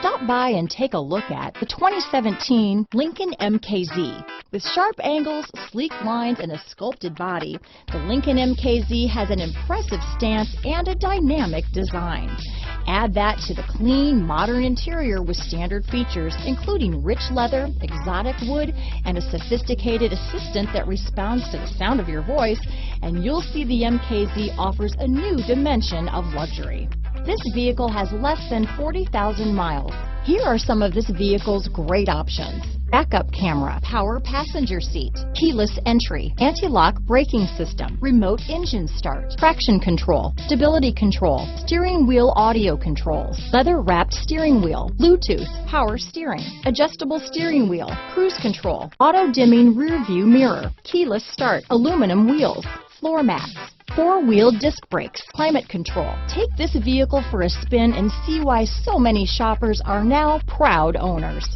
Stop by and take a look at the 2017 Lincoln MKZ. With sharp angles, sleek lines, and a sculpted body, the Lincoln MKZ has an impressive stance and a dynamic design. Add that to the clean, modern interior with standard features, including rich leather, exotic wood, and a sophisticated assistant that responds to the sound of your voice, and you'll see the MKZ offers a new dimension of luxury. This vehicle has less than 40,000 miles. Here are some of this vehicle's great options: backup camera, power passenger seat, keyless entry, anti-lock braking system, remote engine start, traction control, stability control, steering wheel audio controls, leather-wrapped steering wheel, Bluetooth, power steering, adjustable steering wheel, cruise control, auto-dimming rear view mirror, keyless start, aluminum wheels, floor mats, four-wheel disc brakes, climate control. Take this vehicle for a spin and see why so many shoppers are now proud owners.